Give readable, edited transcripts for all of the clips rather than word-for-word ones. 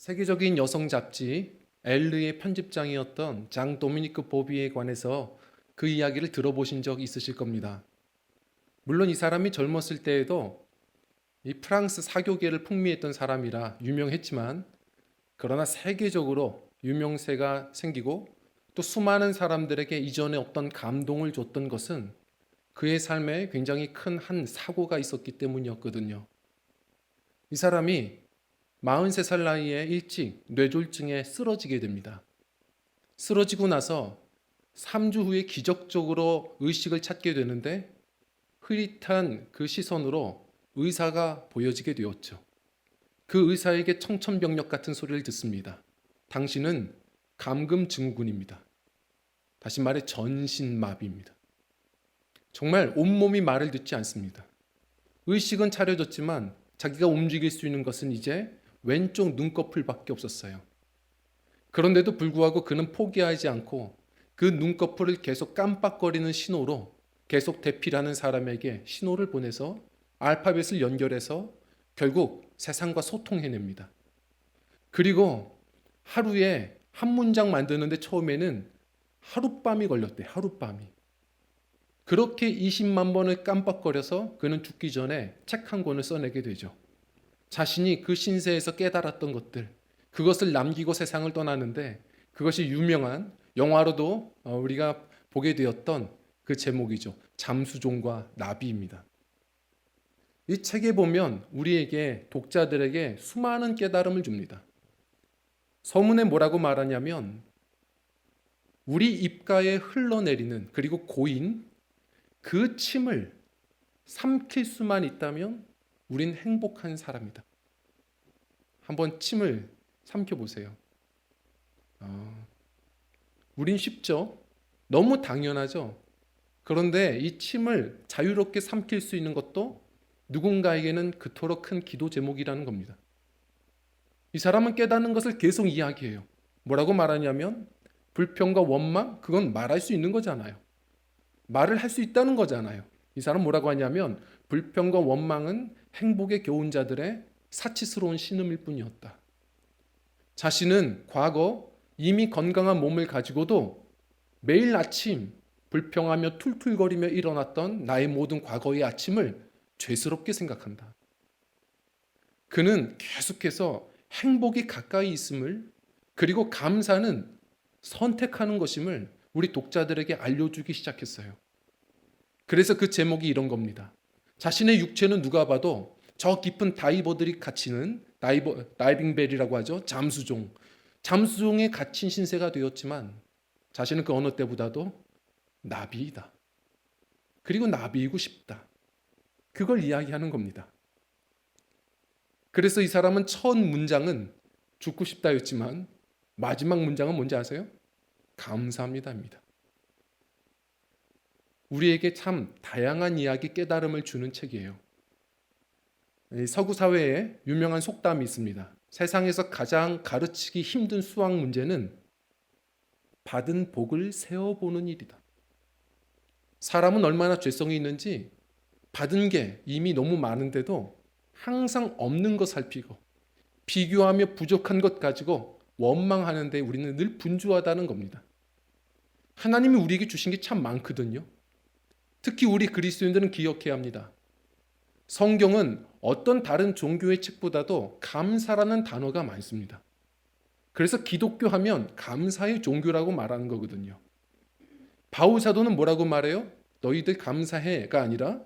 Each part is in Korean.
세계적인 여성 잡지 엘르의 편집장이었던 장 도미니크 보비에 관해서 그 이야기를 들어보신 적 있으실 겁니다. 물론 이 사람이 젊었을 때에도 이 프랑스 사교계를 풍미했던 사람이라 유명했지만, 그러나 세계적으로 유명세가 생기고 또 수많은 사람들에게 이전에 없던 감동을 줬던 것은 그의 삶에 굉장히 큰 한 사고가 있었기 때문이었거든요. 이 사람이 43살 나이에 일찍 뇌졸중에 쓰러지게 됩니다. 쓰러지고 나서 3주 후에 기적적으로 의식을 찾게 되는데, 흐릿한 그 시선으로 의사가 보여지게 되었죠. 그 의사에게 청천벽력 같은 소리를 듣습니다. 당신은 감금증후군입니다. 다시 말해 전신마비입니다. 정말 온몸이 말을 듣지 않습니다. 의식은 차려졌지만 자기가 움직일 수 있는 것은 이제 왼쪽 눈꺼풀밖에 없었어요. 그런데도 불구하고 그는 포기하지 않고 그 눈꺼풀을 계속 깜빡거리는 신호로 계속 대피라는 사람에게 신호를 보내서 알파벳을 연결해서 결국 세상과 소통해냅니다. 그리고 하루에 한 문장 만드는데 처음에는 하룻밤이 걸렸대. 하룻밤이. 그렇게 20만 번을 깜빡거려서 그는 죽기 전에 책 한 권을 써내게 되죠. 자신이 그 신세에서 깨달았던 것들, 그것을 남기고 세상을 떠나는데, 그것이 유명한 영화로도 우리가 보게 되었던 그 제목이죠. 잠수종과 나비입니다. 이 책에 보면 우리에게, 독자들에게 수많은 깨달음을 줍니다. 서문에 뭐라고 말하냐면, 우리 입가에 흘러내리는, 그리고 고인 그 침을 삼킬 수만 있다면 우린 행복한 사람이다. 한번 침을 삼켜보세요. 우린 쉽죠? 너무 당연하죠? 그런데 이 침을 자유롭게 삼킬 수 있는 것도 누군가에게는 그토록 큰 기도 제목이라는 겁니다. 이 사람은 깨닫는 것을 계속 이야기해요. 뭐라고 말하냐면, 불평과 원망, 그건 말할 수 있는 거잖아요. 말을 할 수 있다는 거잖아요. 이 사람 뭐라고 하냐면, 불평과 원망은 행복에 겨운 자들의 사치스러운 신음일 뿐이었다. 자신은 과거 이미 건강한 몸을 가지고도 매일 아침 불평하며 툴툴거리며 일어났던 나의 모든 과거의 아침을 죄스럽게 생각한다. 그는 계속해서 행복이 가까이 있음을, 그리고 감사는 선택하는 것임을 우리 독자들에게 알려주기 시작했어요. 그래서 그 제목이 이런 겁니다. 자신의 육체는 누가 봐도 저 깊은 다이버들이 갇히는 다이빙벨이라고 하죠. 잠수종. 잠수종에 갇힌 신세가 되었지만 자신은 그 어느 때보다도 나비이다. 그리고 나비이고 싶다. 그걸 이야기하는 겁니다. 그래서 이 사람은 첫 문장은 죽고 싶다였지만 마지막 문장은 뭔지 아세요? 감사합니다입니다. 우리에게 참 다양한 이야기, 깨달음을 주는 책이에요. 서구 사회에 유명한 속담이 있습니다. 세상에서 가장 가르치기 힘든 수학 문제는 받은 복을 세어보는 일이다. 사람은 얼마나 죄성이 있는지 받은 게 이미 너무 많은데도 항상 없는 것 살피고 비교하며 부족한 것 가지고 원망하는데 우리는 늘 분주하다는 겁니다. 하나님이 우리에게 주신 게 참 많거든요. 특히 우리 그리스도인들은 기억해야 합니다. 성경은 어떤 다른 종교의 책보다도 감사라는 단어가 많습니다. 그래서 기독교 하면 감사의 종교라고 말하는 거거든요. 바울 사도는 뭐라고 말해요? 너희들 감사해가 아니라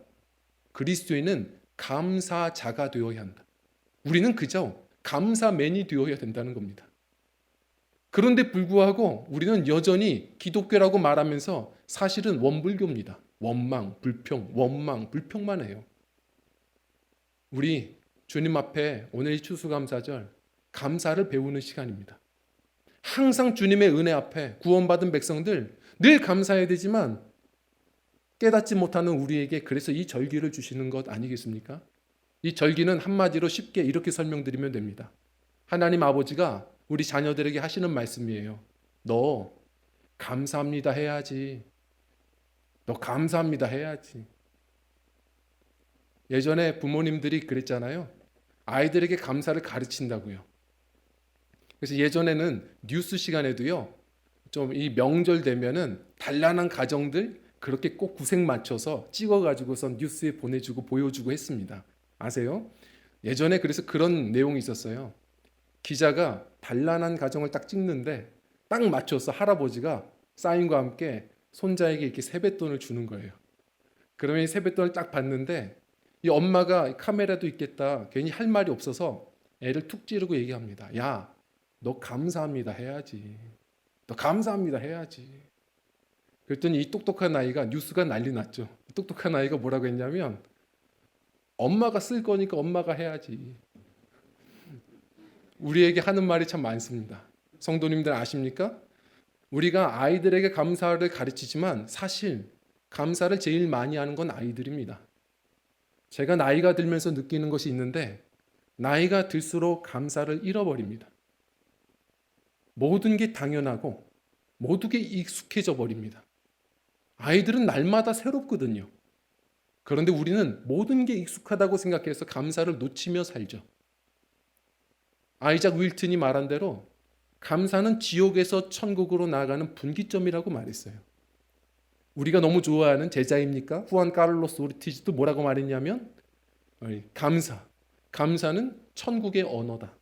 그리스도인은 감사자가 되어야 한다. 우리는 그저 감사맨이 되어야 된다는 겁니다. 그런데 불구하고 우리는 여전히 기독교라고 말하면서 사실은 원불교입니다. 원망, 불평만 해요. 우리 주님 앞에 오늘 이 추수감사절 감사를 배우는 시간입니다. 항상 주님의 은혜 앞에 구원받은 백성들 늘 감사해야 되지만 깨닫지 못하는 우리에게 그래서 이 절기를 주시는 것 아니겠습니까? 이 절기는 한마디로 쉽게 이렇게 설명드리면 됩니다. 하나님 아버지가 우리 자녀들에게 하시는 말씀이에요. 너 감사합니다 해야지. 너 감사합니다 해야지. 예전에 부모님들이 그랬잖아요. 아이들에게 감사를 가르친다고요. 그래서 예전에는 뉴스 시간에도요, 좀 이 명절 되면은 단란한 가정들 그렇게 꼭 구색 맞춰서 찍어가지고서 뉴스에 보내주고 보여주고 했습니다. 아세요? 예전에 그래서 그런 내용이 있었어요. 기자가 단란한 가정을 딱 찍는데 딱 맞춰서 할아버지가 사인과 함께 손자에게 이렇게 세뱃돈을 주는 거예요. 그러면 이 세뱃돈을 딱 받는데 이 엄마가 카메라도 있겠다 괜히 할 말이 없어서 애를 툭 찌르고 얘기합니다. 야, 너 감사합니다 해야지. 너 감사합니다 해야지. 그랬더니 이 똑똑한 아이가 뉴스가 난리 났죠. 똑똑한 아이가 뭐라고 했냐면 엄마가 쓸 거니까 엄마가 해야지. 우리에게 하는 말이 참 많습니다. 성도님들 아십니까? 우리가 아이들에게 감사를 가르치지만 사실 감사를 제일 많이 하는 건 아이들입니다. 제가 나이가 들면서 느끼는 것이 있는데 나이가 들수록 감사를 잃어버립니다. 모든 게 당연하고 모든 게 익숙해져 버립니다. 아이들은 날마다 새롭거든요. 그런데 우리는 모든 게 익숙하다고 생각해서 감사를 놓치며 살죠. 아이작 윌튼이 말한 대로 감사는 지옥에서 천국으로 나아가는 분기점이라고 말했어요. 우리가 너무 좋아하는 제자입니까? 후안 카를로스 오르티즈도 뭐라고 말했냐면 감사는 천국의 언어다.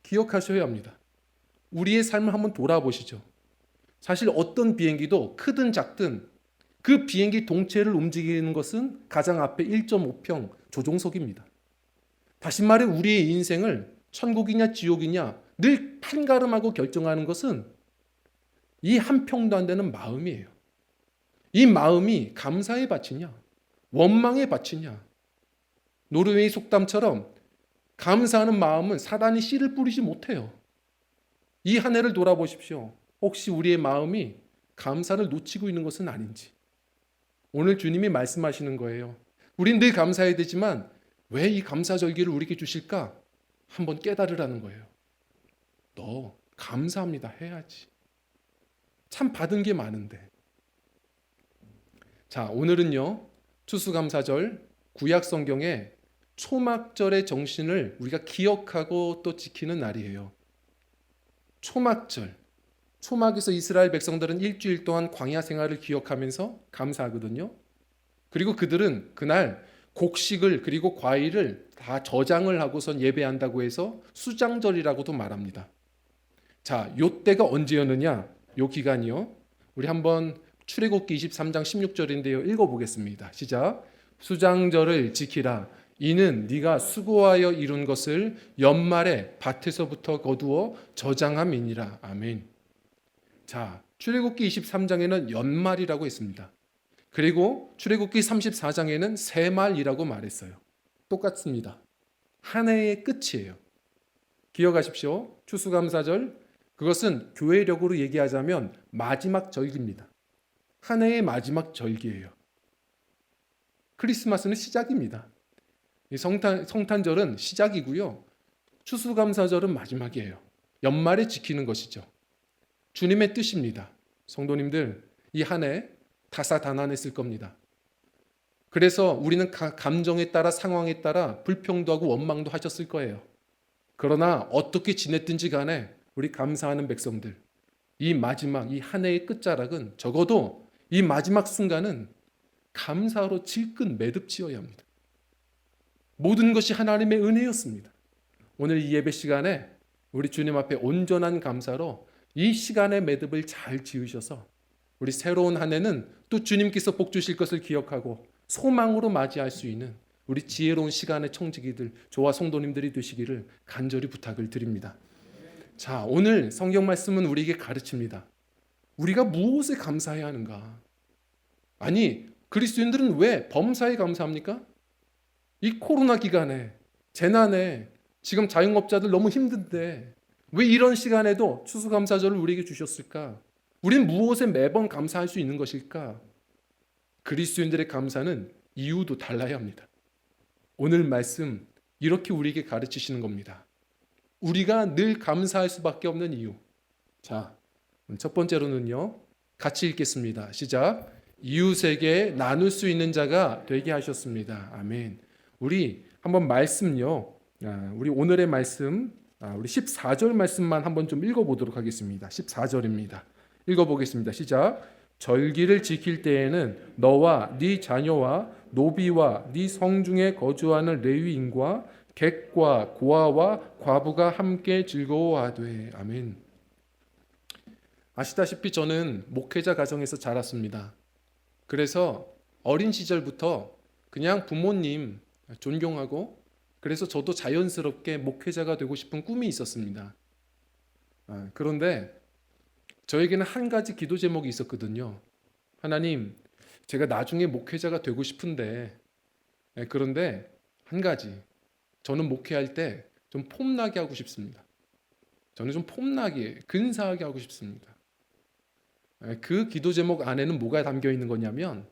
기억하셔야 합니다. 우리의 삶을 한번 돌아보시죠. 사실 어떤 비행기도 크든 작든 그 비행기 동체를 움직이는 것은 가장 앞에 1.5평 조종석입니다. 다시 말해 우리의 인생을 천국이냐 지옥이냐 늘 판가름하고 결정하는 것은 이 한 평도 안 되는 마음이에요. 이 마음이 감사의 밭이냐 원망의 밭이냐. 노르웨이 속담처럼 감사하는 마음은 사단이 씨를 뿌리지 못해요. 이 한 해를 돌아보십시오. 혹시 우리의 마음이 감사를 놓치고 있는 것은 아닌지. 오늘 주님이 말씀하시는 거예요. 우린 늘 감사해야 되지만 왜 이 감사절기를 우리에게 주실까? 한번 깨달으라는 거예요. 너 감사합니다 해야지. 참 받은 게 많은데. 자, 오늘은요. 추수감사절 구약 성경의 초막절의 정신을 우리가 기억하고 또 지키는 날이에요. 초막절. 초막에서 이스라엘 백성들은 일주일 동안 광야 생활을 기억하면서 감사하거든요. 그리고 그들은 그날 곡식을 그리고 과일을 다 저장을 하고선 예배한다고 해서 수장절이라고도 말합니다. 자, 요 때가 언제였느냐? 요 기간이요. 우리 한번 출애굽기 23장 16절인데요. 읽어보겠습니다. 시작. 수장절을 지키라. 이는 네가 수고하여 이룬 것을 연말에 밭에서부터 거두어 저장함이니라. 아멘. 자, 출애굽기 23장에는 연말이라고 했습니다. 그리고 출애굽기 34장에는 새말이라고 말했어요. 똑같습니다. 한 해의 끝이에요. 기억하십시오. 추수감사절 그것은 교회력으로 얘기하자면 마지막 절기입니다. 한 해의 마지막 절기예요. 크리스마스는 시작입니다. 성탄절은 시작이고요. 추수감사절은 마지막이에요. 연말에 지키는 것이죠. 주님의 뜻입니다. 성도님들, 이 한 해 다사다난했을 겁니다. 그래서 우리는 감정에 따라 상황에 따라 불평도 하고 원망도 하셨을 거예요. 그러나 어떻게 지냈든지 간에 우리 감사하는 백성들, 이 마지막 이 한 해의 끝자락은 적어도 이 마지막 순간은 감사로 질끈 매듭지어야 합니다. 모든 것이 하나님의 은혜였습니다. 오늘 이 예배 시간에 우리 주님 앞에 온전한 감사로 이 시간의 매듭을 잘 지으셔서 우리 새로운 한 해는 또 주님께서 복 주실 것을 기억하고 소망으로 맞이할 수 있는 우리 지혜로운 시간의 청지기들, 저와 성도님들이 되시기를 간절히 부탁을 드립니다. 자, 오늘 성경 말씀은 우리에게 가르칩니다. 우리가 무엇에 감사해야 하는가? 아니, 그리스도인들은 왜 범사에 감사합니까? 이 코로나 기간에, 재난에 지금 자영업자들 너무 힘든데 왜 이런 시간에도 추수감사절을 우리에게 주셨을까? 우리는 무엇에 매번 감사할 수 있는 것일까? 그리스도인들의 감사는 이유도 달라야 합니다. 오늘 말씀 이렇게 우리에게 가르치시는 겁니다. 우리가 늘 감사할 수밖에 없는 이유. 자, 첫 번째로는요. 같이 읽겠습니다. 시작. 이웃에게 나눌 수 있는 자가 되게 하셨습니다. 아멘. 우리 한번 말씀요. 우리 오늘의 말씀 우리 14절 말씀만 한번 좀 읽어보도록 하겠습니다. 14절입니다. 읽어보겠습니다. 시작. 절기를 지킬 때에는 너와 네 자녀와 노비와 네 성중에 거주하는 레위인과 객과 고아와 과부가 함께 즐거워하되. 아멘. 아시다시피 저는 목회자 가정에서 자랐습니다. 그래서 어린 시절부터 그냥 부모님 존경하고, 그래서 저도 자연스럽게 목회자가 되고 싶은 꿈이 있었습니다. 그런데 저에게는 한 가지 기도 제목이 있었거든요. 하나님, 제가 나중에 목회자가 되고 싶은데, 그런데 한 가지, 저는 목회할 때 좀 폼나게 하고 싶습니다. 저는 좀 폼나게, 근사하게 하고 싶습니다. 그 기도 제목 안에는 뭐가 담겨 있는 거냐면,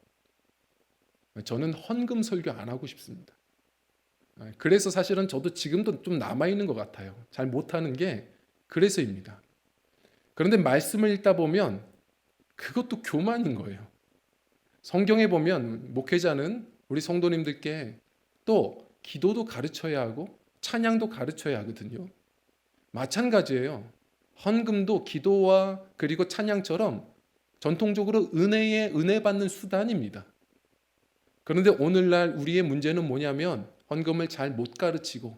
저는 헌금 설교 안 하고 싶습니다. 그래서 사실은 저도 지금도 좀 남아있는 것 같아요. 잘 못하는 게 그래서입니다. 그런데 말씀을 읽다 보면 그것도 교만인 거예요. 성경에 보면 목회자는 우리 성도님들께 또 기도도 가르쳐야 하고 찬양도 가르쳐야 하거든요. 마찬가지예요. 헌금도 기도와 그리고 찬양처럼 전통적으로 은혜 받는 수단입니다. 그런데 오늘날 우리의 문제는 뭐냐면 헌금을 잘 못 가르치고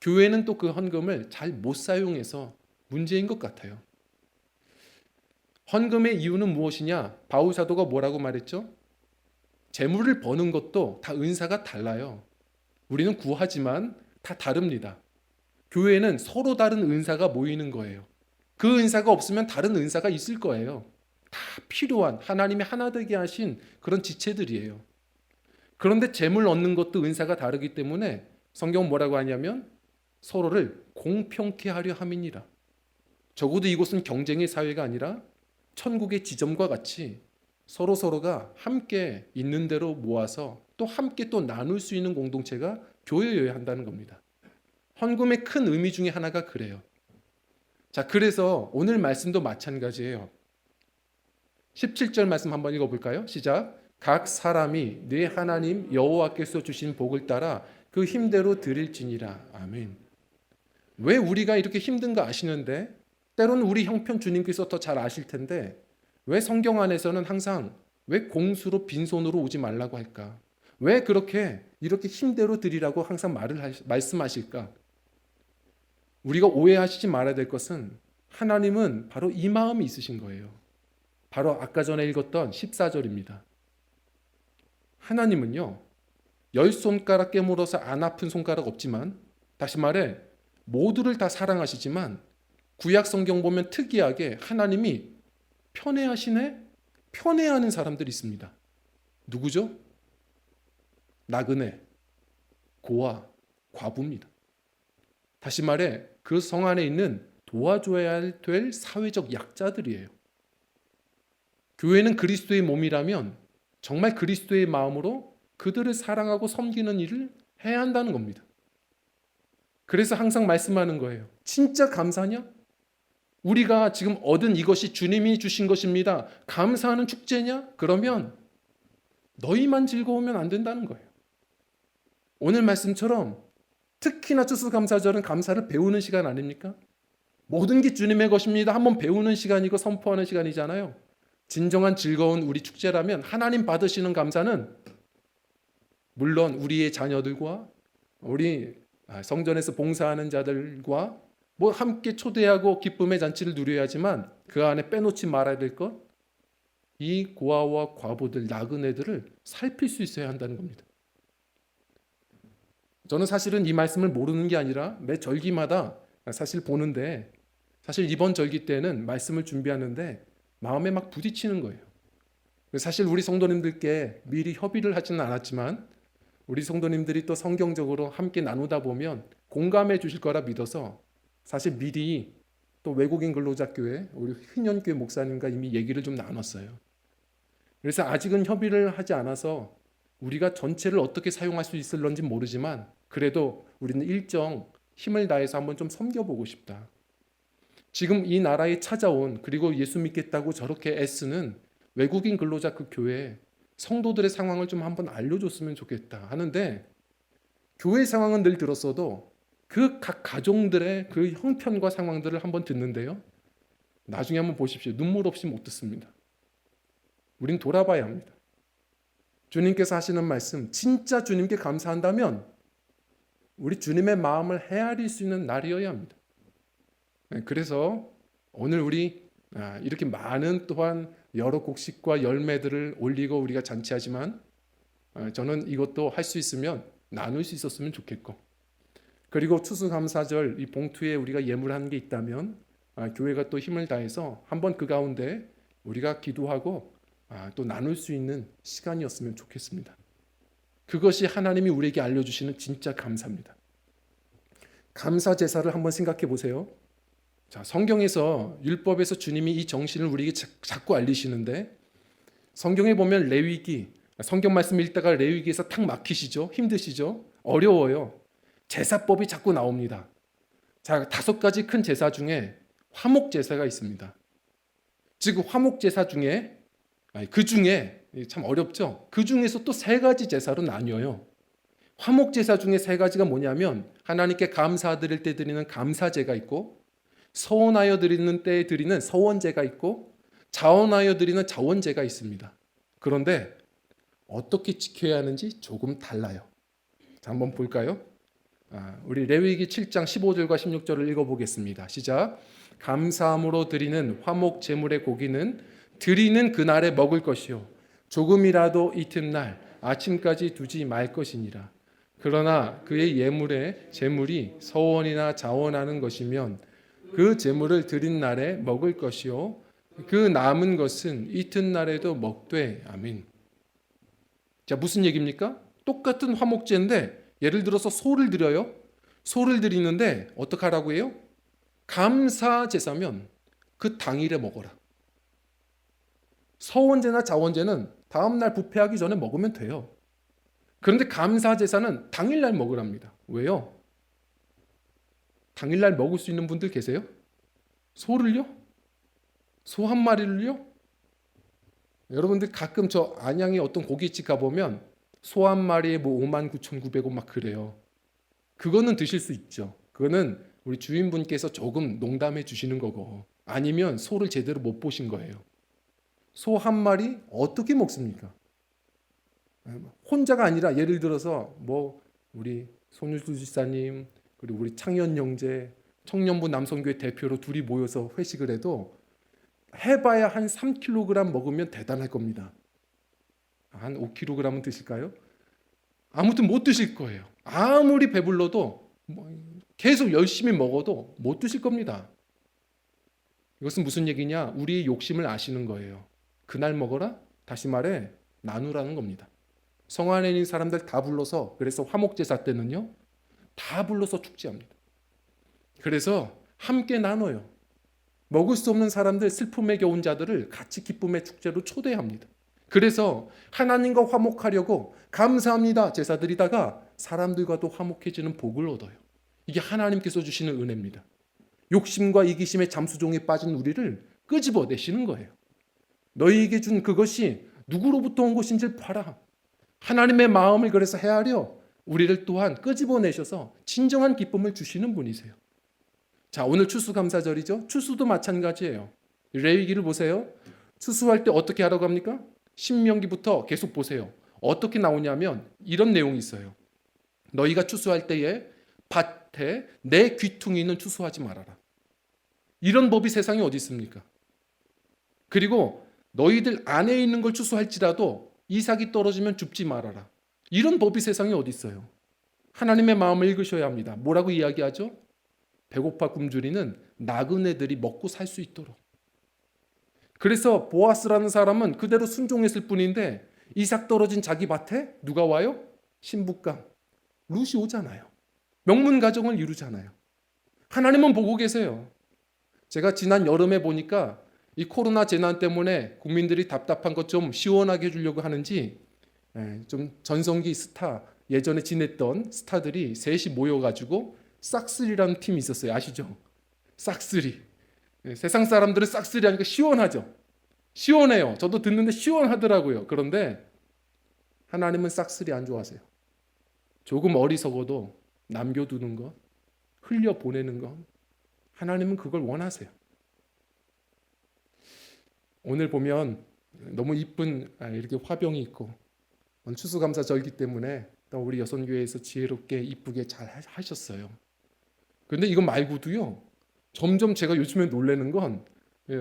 교회는 또 그 헌금을 잘 못 사용해서 문제인 것 같아요. 헌금의 이유는 무엇이냐? 바울 사도가 뭐라고 말했죠? 재물을 버는 것도 다 은사가 달라요. 우리는 구하지만 다 다릅니다. 교회는 서로 다른 은사가 모이는 거예요. 그 은사가 없으면 다른 은사가 있을 거예요. 다 필요한 하나님이 하나 되게 하신 그런 지체들이에요. 그런데 재물 얻는 것도 은사가 다르기 때문에 성경은 뭐라고 하냐면 서로를 공평케 하려 함이니라. 적어도 이곳은 경쟁의 사회가 아니라 천국의 지점과 같이 서로가 함께 있는 대로 모아서 또 함께 또 나눌 수 있는 공동체가 교회여야 한다는 겁니다. 헌금의 큰 의미 중에 하나가 그래요. 자, 그래서 오늘 말씀도 마찬가지예요. 17절 말씀 한번 읽어볼까요? 시작. 각 사람이 네 하나님 여호와께서 주신 복을 따라 그 힘대로 드릴지니라. 아멘. 왜 우리가 이렇게 힘든가 아시는데, 때로는 우리 형편 주님께서 더 잘 아실 텐데 왜 성경 안에서는 항상 왜 공수로 빈손으로 오지 말라고 할까? 왜 이렇게 힘대로 드리라고 항상 말씀하실까? 우리가 오해하시지 말아야 될 것은 하나님은 바로 이 마음이 있으신 거예요. 바로 아까 전에 읽었던 14절입니다. 하나님은요, 10손가락 깨물어서 안 아픈 손가락 없지만, 다시 말해 모두를 다 사랑하시지만 구약 성경 보면 특이하게 하나님이 편애하는 사람들이 있습니다. 누구죠? 나그네, 고아, 과부입니다. 다시 말해 그 성 안에 있는 도와줘야 될 사회적 약자들이에요. 교회는 그리스도의 몸이라면 정말 그리스도의 마음으로 그들을 사랑하고 섬기는 일을 해야 한다는 겁니다. 그래서 항상 말씀하는 거예요. 진짜 감사냐? 우리가 지금 얻은 이것이 주님이 주신 것입니다. 감사하는 축제냐? 그러면 너희만 즐거우면 안 된다는 거예요. 오늘 말씀처럼 특히나 추수감사절은 감사를 배우는 시간 아닙니까? 모든 게 주님의 것입니다. 한번 배우는 시간이고 선포하는 시간이잖아요. 진정한 즐거운 우리 축제라면 하나님 받으시는 감사는 물론 우리의 자녀들과 우리 성전에서 봉사하는 자들과 함께 초대하고 기쁨의 잔치를 누려야지만 그 안에 빼놓지 말아야 될 것, 이 고아와 과부들, 나그네들을 살필 수 있어야 한다는 겁니다. 저는 사실은 이 말씀을 모르는 게 아니라 매 절기마다 사실 보는데, 사실 이번 절기 때는 말씀을 준비하는데 마음에 막 부딪히는 거예요. 사실 우리 성도님들께 미리 협의를 하지는 않았지만 우리 성도님들이 또 성경적으로 함께 나누다 보면 공감해 주실 거라 믿어서 사실 미리 또 외국인 근로자교회 우리 흔연교회 목사님과 이미 얘기를 좀 나눴어요. 그래서 아직은 협의를 하지 않아서 우리가 전체를 어떻게 사용할 수 있을런지 모르지만 그래도 우리는 일정 힘을 다해서 한번 좀 섬겨보고 싶다. 지금 이 나라에 찾아온, 그리고 예수 믿겠다고 저렇게 애쓰는 외국인 근로자 그 교회 성도들의 상황을 좀 한번 알려줬으면 좋겠다 하는데, 교회 상황은 늘 들었어도 그 각 가정들의 그 형편과 상황들을 한번 듣는데요. 나중에 한번 보십시오. 눈물 없이 못 듣습니다. 우린 돌아봐야 합니다. 주님께서 하시는 말씀, 진짜 주님께 감사한다면 우리 주님의 마음을 헤아릴 수 있는 날이어야 합니다. 그래서 오늘 우리 이렇게 많은 또한 여러 곡식과 열매들을 올리고 우리가 잔치하지만 저는 이것도 할 수 있으면 나눌 수 있었으면 좋겠고, 그리고 추수감사절 이 봉투에 우리가 예물하는 게 있다면 교회가 또 힘을 다해서 한번 그 가운데 우리가 기도하고 또 나눌 수 있는 시간이었으면 좋겠습니다. 그것이 하나님이 우리에게 알려주시는 진짜 감사입니다. 감사 제사를 한번 생각해 보세요. 자, 성경에서 율법에서 주님이 이 정신을 우리에게 자꾸 알리시는데, 성경에 보면 레위기, 성경 말씀 읽다가 레위기에서 탁 막히시죠? 힘드시죠? 어려워요. 제사법이 자꾸 나옵니다. 자, 5가지 큰 제사 중에 화목 제사가 있습니다. 즉 화목 제사 중에 그 중에 참 어렵죠. 그 중에서 또 3가지 제사로 나뉘어요. 화목 제사 중에 3가지가 뭐냐면 하나님께 감사드릴 때 드리는 감사제가 있고, 서원하여 드리는 때에 드리는 서원제가 있고, 자원하여 드리는 자원제가 있습니다. 그런데 어떻게 지켜야 하는지 조금 달라요. 자, 한번 볼까요? 우리 레위기 7장 15절과 16절을 읽어보겠습니다. 시작. 감사함으로 드리는 화목 제물의 고기는 드리는 그날에 먹을 것이요 조금이라도 이튿날 아침까지 두지 말 것이니라. 그러나 그의 예물의 제물이 서원이나 자원하는 것이면 그 제물을 드린 날에 먹을 것이요 그 남은 것은 이튿날에도 먹되. 아멘. 자, 무슨 얘기입니까? 똑같은 화목제인데 예를 들어서 소를 드려요. 소를 드리는데 어떻게 하라고 해요? 감사 제사면 그 당일에 먹어라. 서원제나 자원제는 다음날 부패하기 전에 먹으면 돼요. 그런데 감사 제사는 당일날 먹으랍니다. 왜요? 당일날 먹을 수 있는 분들 계세요? 소를요? 소 한 마리를요? 여러분들 가끔 저 안양에 어떤 고깃집 가보면 소 한 마리에 뭐 59,900원 막 그래요. 그거는 드실 수 있죠. 그거는 우리 주인분께서 조금 농담해 주시는 거고, 아니면 소를 제대로 못 보신 거예요. 소 한 마리 어떻게 먹습니까? 혼자가 아니라 예를 들어서 뭐 우리 손율수 지사님 그리고 우리 창현 형제 청년부 남성교회 대표로 둘이 모여서 회식을 해도 해봐야 한 3kg 먹으면 대단할 겁니다. 한 5kg은 드실까요? 아무튼 못 드실 거예요. 아무리 배불러도 계속 열심히 먹어도 못 드실 겁니다. 이것은 무슨 얘기냐? 우리의 욕심을 아시는 거예요. 그날 먹어라? 다시 말해 나누라는 겁니다. 성 안에 있는 사람들 다 불러서, 그래서 화목제사 때는요 다 불러서 축제합니다. 그래서 함께 나눠요. 먹을 수 없는 사람들, 슬픔에 겨운 자들을 같이 기쁨의 축제로 초대합니다. 그래서 하나님과 화목하려고 감사합니다 제사 드리다가 사람들과도 화목해지는 복을 얻어요. 이게 하나님께서 주시는 은혜입니다. 욕심과 이기심의 잠수종에 빠진 우리를 끄집어내시는 거예요. 너희에게 준 그것이 누구로부터 온 것인지를 봐라. 하나님의 마음을 그래서 헤아려 우리를 또한 끄집어내셔서 진정한 기쁨을 주시는 분이세요. 자, 오늘 추수감사절이죠. 추수도 마찬가지예요. 레위기를 보세요. 추수할 때 어떻게 하라고 합니까? 신명기부터 계속 보세요. 어떻게 나오냐면 이런 내용이 있어요. 너희가 추수할 때에 밭에 내 귀퉁이는 추수하지 말아라. 이런 법이 세상에 어디 있습니까? 그리고 너희들 안에 있는 걸 추수할지라도 이삭이 떨어지면 줍지 말아라. 이런 법이 세상에 어디 있어요? 하나님의 마음을 읽으셔야 합니다. 뭐라고 이야기하죠? 배고파 굶주리는 나그네들이 먹고 살 수 있도록. 그래서 보아스라는 사람은 그대로 순종했을 뿐인데 이삭 떨어진 자기 밭에 누가 와요? 신부감 룻이 오잖아요. 명문 가정을 이루잖아요. 하나님은 보고 계세요. 제가 지난 여름에 보니까 이 코로나 재난 때문에 국민들이 답답한 것 좀 시원하게 해주려고 하는지 좀 전성기 스타, 예전에 지냈던 스타들이 셋이 모여가지고 싹쓸이라는 팀이 있었어요. 아시죠? 싹쓸이. 세상 사람들은 싹쓸이 하니까 시원하죠. 시원해요. 저도 듣는데 시원하더라고요. 그런데 하나님은 싹쓸이 안 좋아하세요. 조금 어리석어도 남겨두는 것, 흘려 보내는 것, 하나님은 그걸 원하세요. 오늘 보면 너무 이쁜 이렇게 화병이 있고, 오늘 추수감사절기 때문에 또 우리 여선교회에서 지혜롭게 이쁘게 잘 하셨어요. 그런데 이거 말고도요, 점점 제가 요즘에 놀라는 건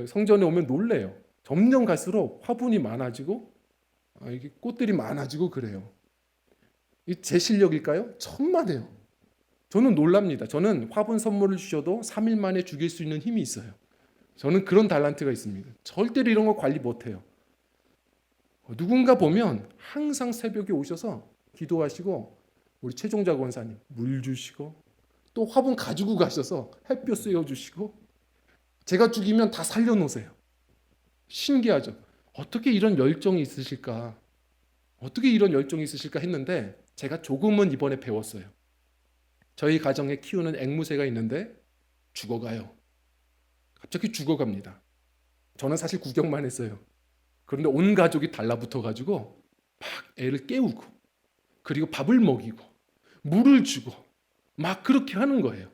성전에 오면 놀래요. 점점 갈수록 화분이 많아지고 이게 꽃들이 많아지고 그래요. 이 제 실력일까요? 천만에요. 저는 놀랍니다. 저는 화분 선물을 주셔도 3일 만에 죽일 수 있는 힘이 있어요. 저는 그런 달란트가 있습니다. 절대로 이런 거 관리 못해요. 누군가 보면 항상 새벽에 오셔서 기도하시고, 우리 최종자 권사님 물 주시고, 또 화분 가지고 가셔서 햇볕 쐬어주시고, 제가 죽이면 다 살려놓으세요. 신기하죠? 어떻게 이런 열정이 있으실까? 어떻게 이런 열정이 있으실까 했는데, 제가 조금은 이번에 배웠어요. 저희 가정에 키우는 앵무새가 있는데 죽어가요. 갑자기 죽어갑니다. 저는 사실 구경만 했어요. 그런데 온 가족이 달라붙어가지고 막 애를 깨우고, 그리고 밥을 먹이고 물을 주고 막 그렇게 하는 거예요.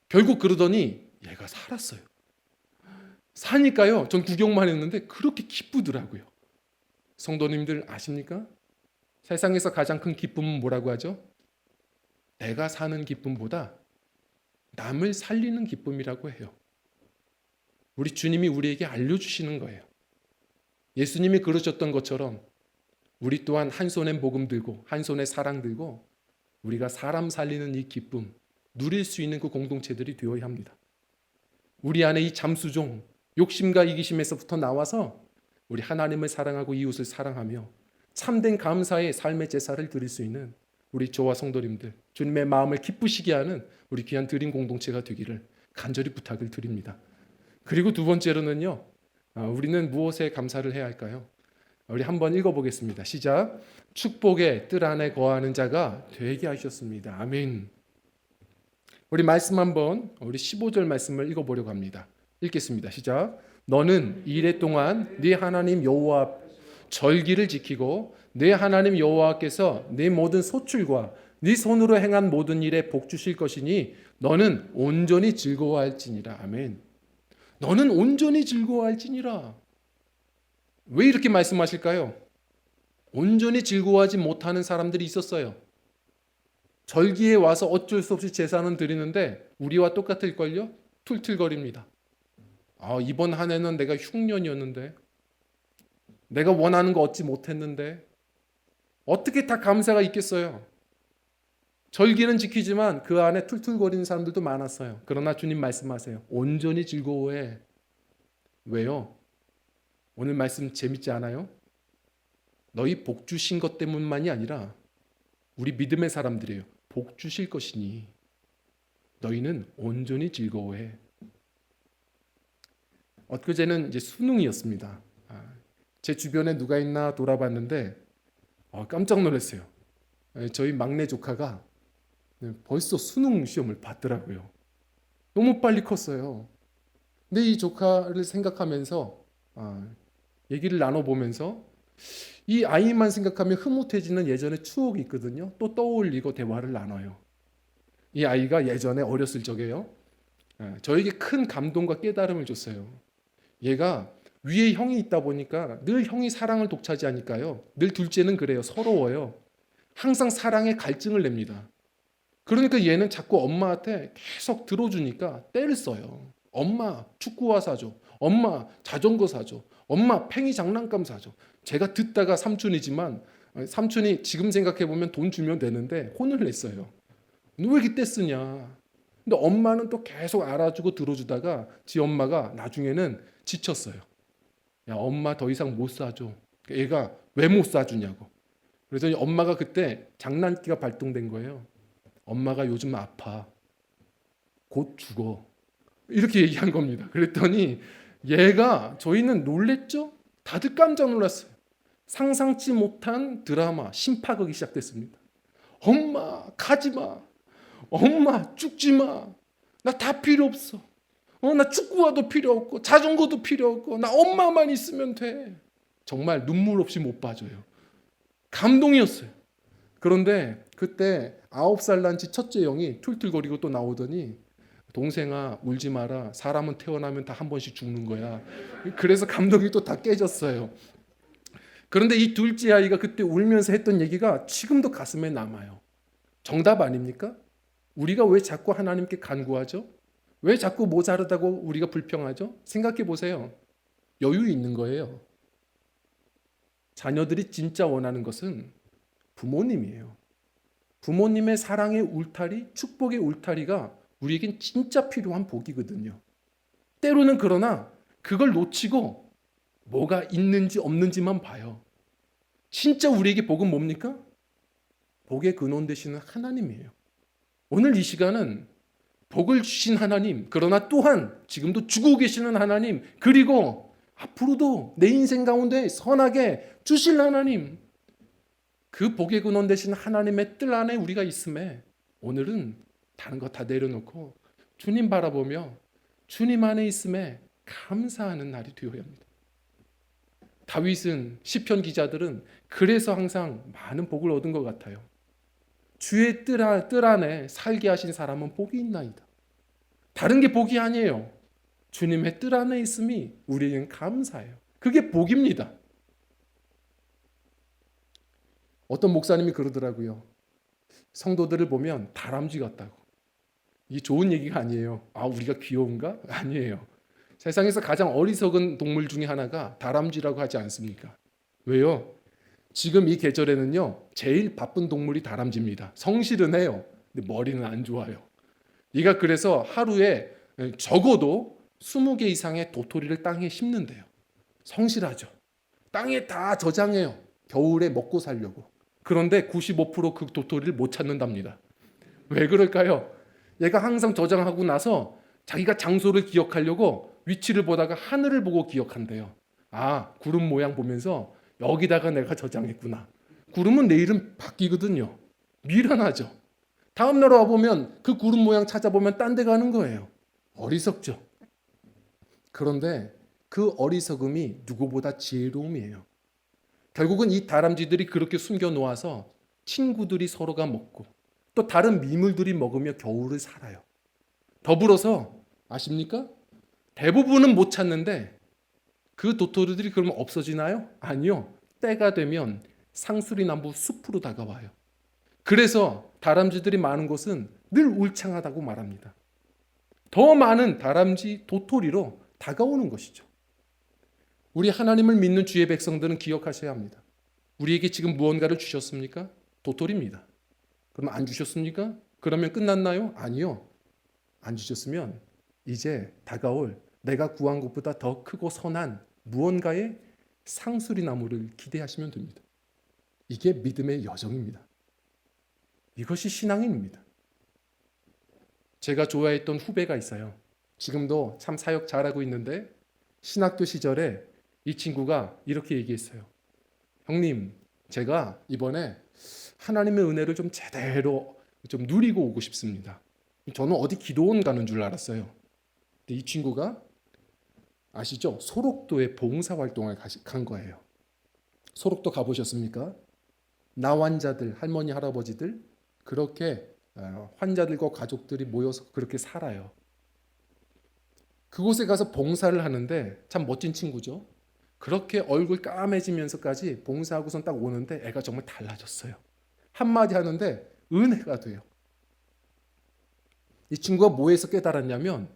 결국 그러더니 얘가 살았어요. 사니까요, 전 구경만 했는데 그렇게 기쁘더라고요. 성도님들 아십니까? 세상에서 가장 큰 기쁨은 뭐라고 하죠? 내가 사는 기쁨보다 남을 살리는 기쁨이라고 해요. 우리 주님이 우리에게 알려주시는 거예요. 예수님이 그러셨던 것처럼 우리 또한 한 손에 복음 들고 한 손에 사랑 들고 우리가 사람 살리는 이 기쁨 누릴 수 있는 그 공동체들이 되어야 합니다. 우리 안에 이 잠수종, 욕심과 이기심에서부터 나와서 우리 하나님을 사랑하고 이웃을 사랑하며 참된 감사의 삶의 제사를 드릴 수 있는 우리 저와 성도님들, 주님의 마음을 기쁘시게 하는 우리 귀한 드림 공동체가 되기를 간절히 부탁을 드립니다. 그리고 두 번째로는요, 우리는 무엇에 감사를 해야 할까요? 우리 한번 읽어보겠습니다. 시작. 축복의 뜰 안에 거하는 자가 되게 하셨습니다. 아멘. 우리 말씀 한번, 우리 15절 말씀을 읽어보려고 합니다. 읽겠습니다. 시작. 너는 이래 동안 네 하나님 여호와 앞 절기를 지키고 네 하나님 여호와께서 네 모든 소출과 네 손으로 행한 모든 일에 복 주실 것이니 너는 온전히 즐거워할지니라. 아멘. 너는 온전히 즐거워할지니라. 왜 이렇게 말씀하실까요? 온전히 즐거워하지 못하는 사람들이 있었어요. 절기에 와서 어쩔 수 없이 제사는 드리는데 우리와 똑같을걸요? 툴툴거립니다. 이번 한 해는 내가 흉년이었는데, 내가 원하는 거 얻지 못했는데 어떻게 다 감사가 있겠어요? 절기는 지키지만 그 안에 툴툴거리는 사람들도 많았어요. 그러나 주님 말씀하세요. 온전히 즐거워해. 왜요? 오늘 말씀 재밌지 않아요? 너희 복 주신 것 때문만이 아니라 우리 믿음의 사람들이에요. 복 주실 것이니 너희는 온전히 즐거워해. 엊그제는 이제 수능이었습니다. 제 주변에 누가 있나 돌아봤는데 깜짝 놀랐어요. 저희 막내 조카가 벌써 수능 시험을 봤더라고요. 너무 빨리 컸어요. 근데 이 조카를 생각하면서 얘기를 나눠보면서 이 아이만 생각하면 흐뭇해지는 예전의 추억이 있거든요. 또 떠올리고 대화를 나눠요. 이 아이가 예전에 어렸을 적에요, 저에게 큰 감동과 깨달음을 줬어요. 얘가 위에 형이 있다 보니까 늘 형이 사랑을 독차지하니까요, 늘 둘째는 그래요. 서러워요. 항상 사랑에 갈증을 냅니다. 그러니까 얘는 자꾸 엄마한테 계속 들어주니까 떼를 써요. 엄마 축구화 사줘, 엄마 자전거 사줘, 엄마 팽이 장난감 사줘. 제가 듣다가 삼촌이지만, 삼촌이 지금 생각해보면 돈 주면 되는데 혼을 냈어요. 너 왜 이렇게 떼쓰냐. 근데 엄마는 또 계속 알아주고 들어주다가 지 엄마가 나중에는 지쳤어요. 야, 엄마 더 이상 못 사줘. 얘가 왜 못 사주냐고. 그래서 엄마가 그때 장난기가 발동된 거예요. 엄마가 요즘 아파. 곧 죽어. 이렇게 얘기한 겁니다. 그랬더니 얘가, 저희는 놀랬죠? 다들 깜짝 놀랐어요. 상상치 못한 드라마, 심파극이 시작됐습니다. 엄마 가지마. 엄마 죽지마. 나 다 필요 없어. 나 축구화도 필요 없고 자전거도 필요 없고 나 엄마만 있으면 돼. 정말 눈물 없이 못 봐줘요. 감동이었어요. 그런데 그때 9살 난 지 첫째 형이 툴툴거리고 또 나오더니 동생아 울지 마라. 사람은 태어나면 다 한 번씩 죽는 거야. 그래서 감동이 또 다 깨졌어요. 그런데 이 둘째 아이가 그때 울면서 했던 얘기가 지금도 가슴에 남아요. 정답 아닙니까? 우리가 왜 자꾸 하나님께 간구하죠? 왜 자꾸 모자르다고 우리가 불평하죠? 생각해 보세요. 여유 있는 거예요. 자녀들이 진짜 원하는 것은 부모님이에요. 부모님의 사랑의 울타리, 축복의 울타리가 우리에겐 진짜 필요한 복이거든요. 때로는 그러나 그걸 놓치고 뭐가 있는지 없는지만 봐요. 진짜 우리에게 복은 뭡니까? 복의 근원 되시는 하나님이에요. 오늘 이 시간은 복을 주신 하나님, 그러나 또한 지금도 주고 계시는 하나님, 그리고 앞으로도 내 인생 가운데 선하게 주실 하나님, 그 복의 근원 되신 하나님의 뜰 안에 우리가 있음에 오늘은 다른 거 다 내려놓고 주님 바라보며 주님 안에 있음에 감사하는 날이 되어야 합니다. 다윗은 시편 기자들은 그래서 항상 많은 복을 얻은 것 같아요. 주의 뜰 안에 살게 하신 사람은 복이 있나이다. 다른 게 복이 아니에요. 주님의 뜰 안에 있음이 우리에겐 감사해요. 그게 복입니다. 어떤 목사님이 그러더라고요. 성도들을 보면 다람쥐 같다고. 이게 좋은 얘기가 아니에요. 아, 우리가 귀여운가? 아니에요. 세상에서 가장 어리석은 동물 중에 하나가 다람쥐라고 하지 않습니까? 왜요? 지금 이 계절에는요, 제일 바쁜 동물이 다람쥐입니다. 성실은 해요. 근데 머리는 안 좋아요. 얘가 그래서 하루에 적어도 20개 이상의 도토리를 땅에 심는데요. 성실하죠. 땅에 다 저장해요. 겨울에 먹고 살려고. 그런데 95%그 도토리를 못 찾는답니다. 왜 그럴까요? 얘가 항상 저장하고 나서 자기가 장소를 기억하려고 위치를 보다가 하늘을 보고 기억한대요. 아, 구름 모양 보면서 여기다가 내가 저장했구나. 구름은 내일은 바뀌거든요. 미련하죠. 다음 날 와보면 그 구름 모양 찾아보면 딴 데 가는 거예요. 어리석죠. 그런데 그 어리석음이 누구보다 지혜로움이에요. 결국은 이 다람쥐들이 그렇게 숨겨 놓아서 친구들이 서로가 먹고 또 다른 미물들이 먹으며 겨울을 살아요. 더불어서 아십니까? 대부분은 못 찾는데 그 도토리들이 그러면 없어지나요? 아니요. 때가 되면 상수리나무 숲으로 다가와요. 그래서 다람쥐들이 많은 곳은 늘 울창하다고 말합니다. 더 많은 다람쥐, 도토리로 다가오는 것이죠. 우리 하나님을 믿는 주의 백성들은 기억하셔야 합니다. 우리에게 지금 무언가를 주셨습니까? 도토리입니다. 그럼 안 주셨습니까? 그러면 끝났나요? 아니요. 안 주셨으면 이제 다가올 내가 구한 것보다 더 크고 선한 무언가의 상수리 나무를 기대하시면 됩니다. 이게 믿음의 여정입니다. 이것이 신앙인입니다. 제가 좋아했던 후배가 있어요. 지금도 참 사역 잘하고 있는데 신학교 시절에 이 친구가 이렇게 얘기했어요. 형님, 제가 이번에 하나님의 은혜를 좀 제대로 좀 누리고 오고 싶습니다. 저는 어디 기도원 가는 줄 알았어요. 근데 이 친구가 아시죠? 소록도에 봉사활동을 간 거예요. 소록도 가보셨습니까? 나환자들, 할머니, 할아버지들 그렇게 환자들과 가족들이 모여서 그렇게 살아요. 그곳에 가서 봉사를 하는데 참 멋진 친구죠. 그렇게 얼굴 까매지면서까지 봉사하고선 딱 오는데 애가 정말 달라졌어요. 한마디 하는데 은혜가 돼요. 이 친구가 뭐에서 깨달았냐면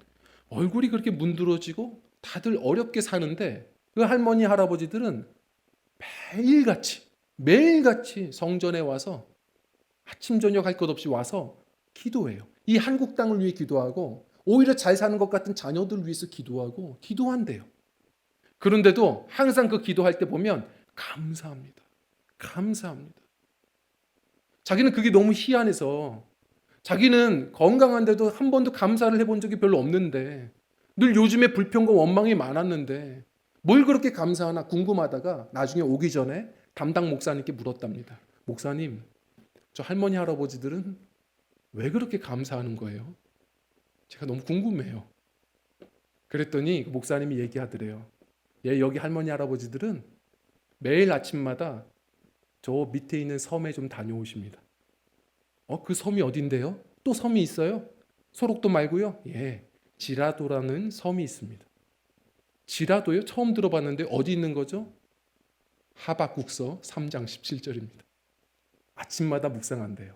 얼굴이 그렇게 문드러지고 다들 어렵게 사는데 그 할머니 할아버지들은 매일같이 성전에 와서 아침 저녁 할 것 없이 와서 기도해요. 이 한국 땅을 위해 기도하고 오히려 잘 사는 것 같은 자녀들을 위해서 기도하고 기도한대요. 그런데도 항상 그 기도할 때 보면 감사합니다. 감사합니다. 자기는 그게 너무 희한해서 자기는 건강한데도 한 번도 감사를 해본 적이 별로 없는데 늘 요즘에 불평과 원망이 많았는데 뭘 그렇게 감사하나 궁금하다가 나중에 오기 전에 담당 목사님께 물었답니다. 목사님, 저 할머니 할아버지들은 왜 그렇게 감사하는 거예요? 제가 너무 궁금해요. 그랬더니 목사님이 얘기하더래요. 여기 할머니 할아버지들은 매일 아침마다 저 밑에 있는 섬에 좀 다녀오십니다. 그 섬이 어딘데요? 또 섬이 있어요? 소록도 말고요. 예, 지라도라는 섬이 있습니다. 지라도요? 처음 들어봤는데 어디 있는 거죠? 하박국서 3장 17절입니다. 아침마다 묵상한대요.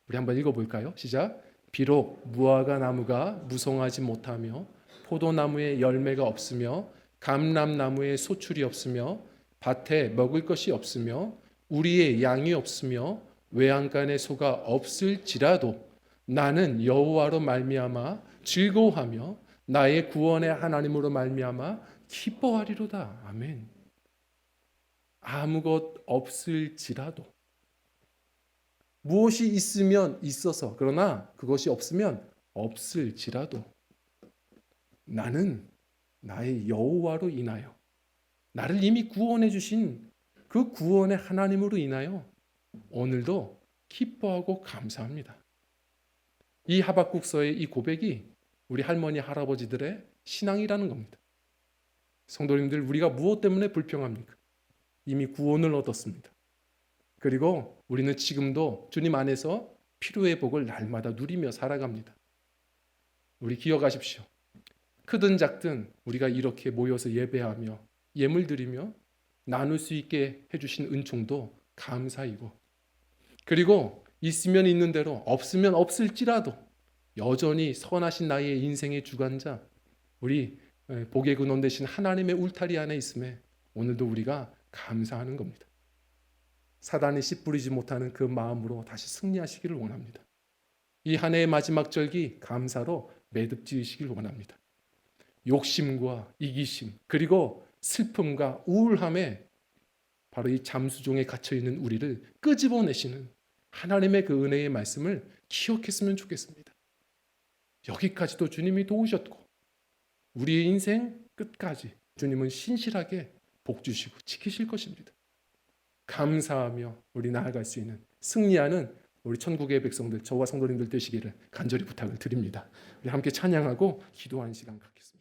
우리 한번 읽어볼까요? 시작. 비록 무화과 나무가 무성하지 못하며 포도나무에 열매가 없으며 감람나무에 소출이 없으며 밭에 먹을 것이 없으며 우리의 양이 없으며 외양간에 소가 없을지라도 나는 여호와로 말미암아 즐거워하며 나의 구원의 하나님으로 말미암아 기뻐하리로다. 아멘. 아무것 없을지라도 무엇이 있으면 있어서 그러나 그것이 없으면 없을지라도 나는 나의 여호와로 인하여 나를 이미 구원해 주신 그 구원의 하나님으로 인하여 오늘도 기뻐하고 감사합니다. 이 하박국서의 이 고백이 우리 할머니 할아버지들의 신앙이라는 겁니다. 성도님들, 우리가 무엇 때문에 불평합니까? 이미 구원을 얻었습니다. 그리고 우리는 지금도 주님 안에서 피로의 복을 날마다 누리며 살아갑니다. 우리 기억하십시오. 크든 작든 우리가 이렇게 모여서 예배하며 예물 드리며 나눌 수 있게 해주신 은총도 감사이고, 그리고 있으면 있는 대로 없으면 없을지라도 여전히 선하신 나의 인생의 주관자 우리 복의 근원 되신 하나님의 울타리 안에 있음에 오늘도 우리가 감사하는 겁니다. 사단이 씨 뿌리지 못하는 그 마음으로 다시 승리하시기를 원합니다. 이 한 해의 마지막 절기 감사로 매듭 지으시길 원합니다. 욕심과 이기심 그리고 슬픔과 우울함에 바로 이 잠수종에 갇혀있는 우리를 끄집어내시는 하나님의 그 은혜의 말씀을 기억했으면 좋겠습니다. 여기까지도 주님이 도우셨고 우리의 인생 끝까지 주님은 신실하게 복 주시고 지키실 것입니다. 감사하며 우리 나아갈 수 있는 승리하는 우리 천국의 백성들, 저와 성도님들 되시기를 간절히 부탁을 드립니다. 우리 함께 찬양하고 기도하는 시간 갖겠습니다.